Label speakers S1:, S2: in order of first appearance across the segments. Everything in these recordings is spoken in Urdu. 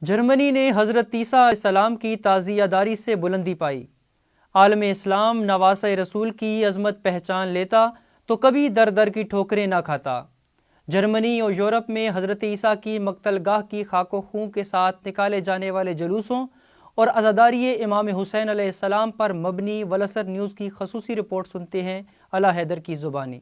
S1: جرمنی نے حضرت عیسیٰ علیہ السلام کی تعزیہ داری سے بلندی پائی۔ عالم اسلام نواسۂ رسول کی عظمت پہچان لیتا تو کبھی در در کی ٹھوکریں نہ کھاتا۔ جرمنی اور یورپ میں حضرت عیسیٰ کی مقتل گاہ کی خاک و خون کے ساتھ نکالے جانے والے جلوسوں اور عزاداری امام حسین علیہ السلام پر مبنی ولسر نیوز کی خصوصی رپورٹ سنتے ہیں علا حیدر کی زبانی۔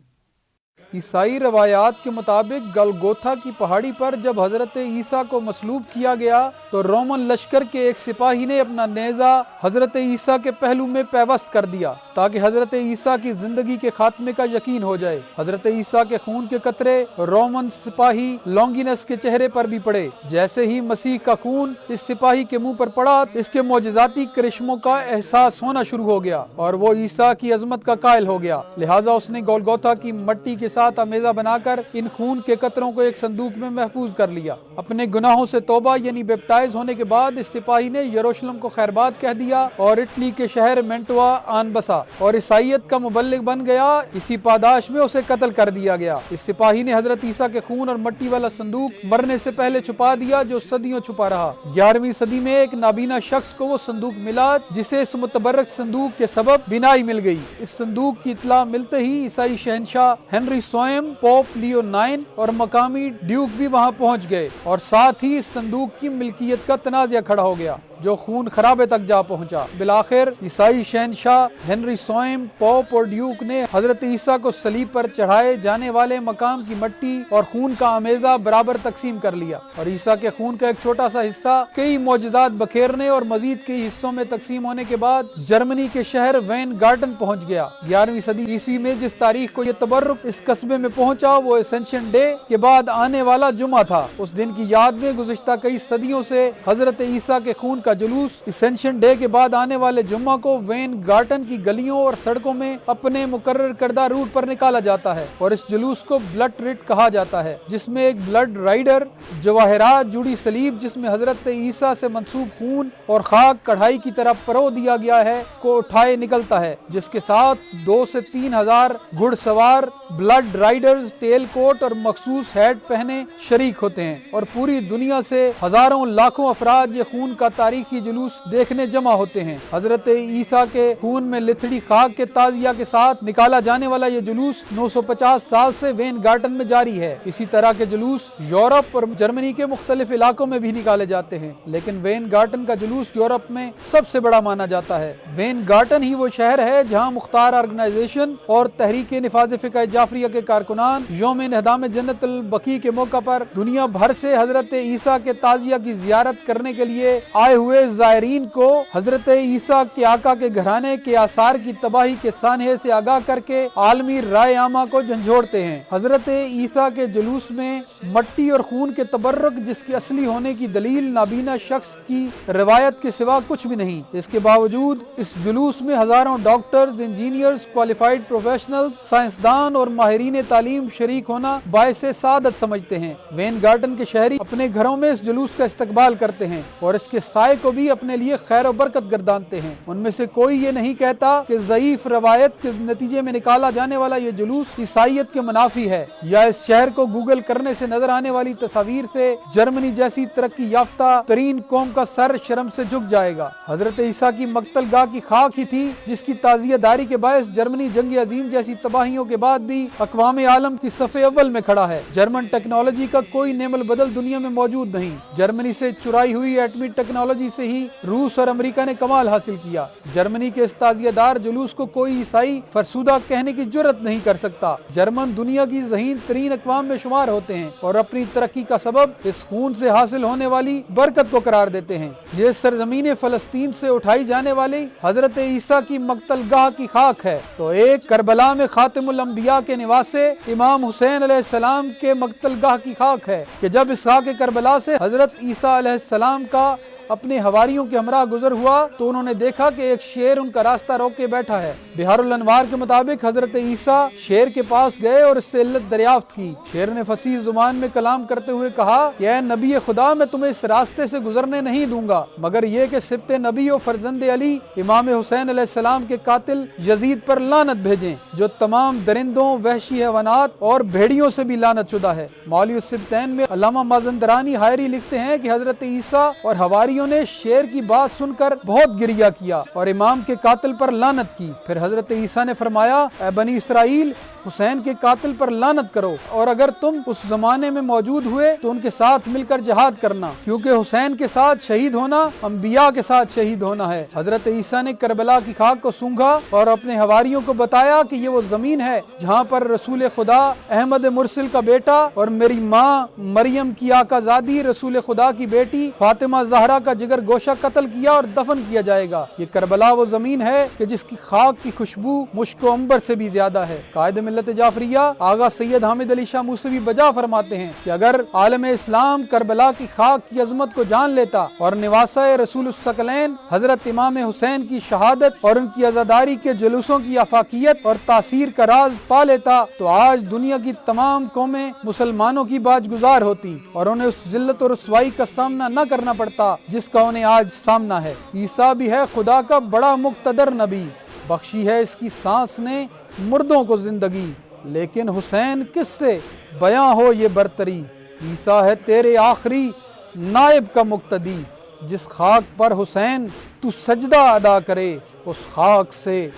S2: عیسائی روایات کے مطابق گلگوتھا کی پہاڑی پر جب حضرت عیسیٰ کو مصلوب کیا گیا تو رومن لشکر کے ایک سپاہی نے اپنا نیزہ حضرت عیسیٰ کے پہلو میں پیوست کر دیا تاکہ حضرت عیسیٰ کی زندگی کے خاتمے کا یقین ہو جائے۔ حضرت عیسیٰ کے خون کے قطرے رومن سپاہی لونگینس کے چہرے پر بھی پڑے۔ جیسے ہی مسیح کا خون اس سپاہی کے منہ پر پڑا اس کے معجزاتی کرشموں کا احساس ہونا شروع ہو گیا اور وہ عیسیٰ کی عظمت کا قائل ہو گیا، لہٰذا اس نے گولگوتھا کی مٹی کے ساتھ امیزہ بنا کر ان خون کے قطروں کو ایک صندوق میں محفوظ کر لیا۔ اپنے گناہوں سے توبہ یعنی بیپٹائز ہونے کے بعد اس سپاہی نے یروشلم کو خیرباد کہہ دیا اور اٹلی کے شہر مینٹوا آن بسا اور عیسائیت کا مبلغ بن گیا۔ اسی پاداش میں اسے قتل کر دیا گیا۔ اس سپاہی نے حضرت عیسیٰ کے خون اور مٹی والا صندوق مرنے سے پہلے چھپا دیا جو صدیوں چھپا رہا۔ 11ویں صدی میں ایک نابینا شخص کو وہ صندوق ملا جسے اس متبرک صندوق کے سبب بینائی مل گئی۔ اس صندوق کی اطلاع ملتے ہی عیسائی شہنشاہ ہنری سوئم، پوپ لیو 9 اور مقامی ڈیوک بھی وہاں پہنچ گئے اور ساتھ ہی اس صندوق کی ملکیت کا تنازع کھڑا ہو گیا جو خون خرابے تک جا پہنچا۔ بالآخر عیسائی شہنشاہ ہنری سوئم، پوپ اور ڈیوک نے حضرت عیسیٰ کو صلیب پر چڑھائے جانے والے مقام کی مٹی اور خون کا امیزہ برابر تقسیم کر لیا اور عیسیٰ کے خون کا ایک چھوٹا سا حصہ کئی معجزات بکھیرنے اور مزید کئی حصوں میں تقسیم ہونے کے بعد جرمنی کے شہر وین گارٹن پہنچ گیا۔ 11ویں صدی عیسوی میں جس تاریخ کو یہ تبرک اس قصبے میں پہنچا وہ اسینشن ڈے کے بعد آنے والا جمعہ تھا۔ اس دن کی یاد میں گزشتہ کئی صدیوں سے حضرت عیسیٰ کے خون کا جلوس اسینشن ڈے کے بعد آنے والے جمعہ کو وین گارٹن کی گلیوں اور سڑکوں میں اپنے مقرر کردہ روٹ پر نکالا جاتا ہے اور اس جلوس کو بلڈ ریٹ کہا جاتا ہے، جس میں ایک بلڈ رائڈر جواہرات جڑی صلیب جس میں حضرت عیسیٰ سے منسوب خون اور خاک کڑھائی کی طرح پرو دیا گیا ہے کو اٹھائے نکلتا ہے، جس کے ساتھ 2 سے 3 ہزار گھڑ سوار بلڈ رائڈرز ٹیل کوٹ اور مخصوص ہیڈ پہنے شریک ہوتے ہیں اور پوری دنیا سے ہزاروں لاکھوں افراد یہ خون کا تاریخی جلوس دیکھنے جمع ہوتے ہیں۔ حضرت عیسیٰ کے خون میں لتھڑی خاک کے تعزیہ کے ساتھ نکالا جانے والا یہ جلوس 950 سال سے وین گارٹن میں جاری ہے۔ اسی طرح کے جلوس یورپ اور جرمنی کے مختلف علاقوں میں بھی نکالے جاتے ہیں، لیکن وین گارٹن کا جلوس یورپ میں سب سے بڑا مانا جاتا ہے۔ وین گارٹن ہی وہ شہر ہے جہاں مختار آرگنائزیشن اور تحریک نفاذ فقہ جعفریہ کے کارکنان یوم انہدام جنت البقیع کے موقع پر دنیا بھر سے حضرت عیسیٰ کے تعزیہ کی زیارت کرنے کے لیے آئے ہوئے زائرین کو حضرت عیسیٰ کے آقا کے گھرانے کے آثار کی تباہی کے سانحے سے آگاہ کر کے عالمی رائے عامہ کو جھنجھوڑتے ہیں۔ حضرت عیسیٰ کے جلوس میں مٹی اور خون کے تبرک جس کے اصلی ہونے کی دلیل نابینا شخص کی روایت کے سوا کچھ بھی نہیں، اس کے باوجود اس جلوس میں ہزاروں ڈاکٹرز، انجینئرز، کوالیفائڈ پروفیشنل، سائنسدان اور ماہرین تعلیم شریک ہونا باعث سعادت سمجھتے ہیں۔ وین گارٹن کے شہری اپنے گھروں میں اس جلوس کا استقبال کرتے ہیں اور اس کے سائے کو بھی اپنے لیے خیر و برکت گردانتے ہیں۔ ان میں سے کوئی یہ نہیں کہتا کہ ضعیف روایت کے نتیجے میں نکالا جانے والا یہ جلوس عیسائیت کے منافی ہے یا اس شہر کو گوگل کرنے سے نظر آنے والی تصاویر سے جرمنی جیسی ترقی یافتہ ترین قوم کا سر شرم سے جھک جائے گا۔ حضرت عیسیٰ کی مقتل گاہ کی خاک ہی تھی جس کی تعزیہ داری کے باعث جرمنی جنگ عظیم جیسی تباہیوں کے بعد بھی اقوام عالم کی صف اول میں کھڑا ہے۔ جرمن ٹیکنالوجی کا کوئی نعم البدل دنیا میں موجود نہیں۔ جرمنی سے چرائی ہوئی ایٹمی ٹیکنالوجی سے ہی روس اور امریکہ نے کمال حاصل کیا۔ جرمنی کے اس تعزیہ دار جلوس کو کوئی عیسائی فرسودہ کہنے کی جرت نہیں کر سکتا۔ جرمن دنیا کی ذہین ترین اقوام میں شمار ہوتے ہیں اور اپنی ترقی کا سبب اس خون سے حاصل ہونے والی برکت کو قرار دیتے ہیں۔ یہ سرزمین فلسطین سے اٹھائی جانے والی حضرت عیسیٰ کی مقتل گاہ کی خاک ہے تو ایک کربلا میں خاتم الانبیاء کے نواسے امام حسین علیہ السلام کے مقتل گاہ کی خاک ہے کہ جب اس خاک کربلا سے حضرت عیسیٰ علیہ السلام کا اپنے حواریوں کے ہمراہ گزر ہوا تو انہوں نے دیکھا کہ ایک شیر ان کا راستہ روک کے بیٹھا ہے۔ بہار الانوار کے مطابق حضرت عیسیٰ شیر کے پاس گئے اور اس سے علت دریافت کی۔ شیر نے فصیح زبان میں کلام کرتے ہوئے کہا کہ اے نبی خدا، میں تمہیں اس راستے سے گزرنے نہیں دوں گا مگر یہ کہ سبط نبی و فرزند علی امام حسین علیہ السلام کے قاتل یزید پر لعنت بھیجیں، جو تمام درندوں، وحشی حیوانات اور بھیڑیوں سے بھی لعنت شدہ ہے۔ مولوی السبطین میں علامہ مازندرانی حائری لکھتے ہیں کہ حضرت عیسیٰ اور حواریوں نے شیر کی بات سن کر بہت گریہ کیا اور امام کے قاتل پر لعنت کی۔ پھر حضرت عیسیٰ نے فرمایا، اے بنی اسرائیل، حسین کے قاتل پر لعنت کرو، اور اگر تم اس زمانے میں موجود ہوئے تو ان کے ساتھ مل کر جہاد کرنا، کیونکہ حسین کے ساتھ شہید ہونا انبیاء کے ساتھ شہید ہونا ہے۔ حضرت عیسیٰ نے کربلا کی خاک کو سونگھا اور اپنے حواریوں کو بتایا کہ یہ وہ زمین ہے جہاں پر رسول خدا احمد مرسل کا بیٹا اور میری ماں مریم کی آقا زادی رسول خدا کی بیٹی فاطمہ زہرا کا جگر گوشہ قتل کیا اور دفن کیا جائے گا۔ یہ کربلا وہ زمین ہے کہ جس کی خاک کی خوشبو مشک و عنبر سے بھی زیادہ ہے۔ قائد ملت جعفریہ آغا سید حامد علی شاہ موسوی بجا فرماتے ہیں کہ اگر عالم اسلام کربلا کی خاک کی عظمت کو جان لیتا اور نواسہ رسول الثقلین حضرت امام حسین کی شہادت اور ان کی عزاداری کے جلوسوں کی آفاقیت اور تاثیر کا راز پا لیتا تو آج دنیا کی تمام قومیں مسلمانوں کی باج گزار ہوتی اور انہیں اس ذلت اور رسوائی کا سامنا نہ کرنا پڑتا جس کا انہیں آج سامنا ہے۔ عیسیٰ بھی ہے خدا کا بڑا مقتدر نبی، بخشی ہے اس کی سانس نے مردوں کو زندگی، لیکن حسین کس سے بیاں ہو یہ برتری۔ عیسیٰ ہے تیرے آخری نائب کا مقتدی، جس خاک پر حسین تو سجدہ ادا کرے اس خاک سے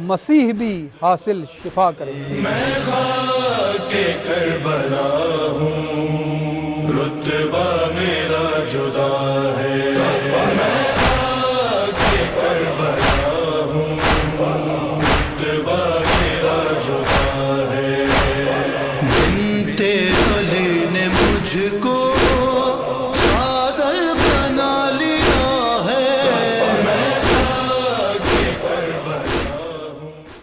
S2: مسیح بھی حاصل شفا کرے۔
S3: میں خاک کربلا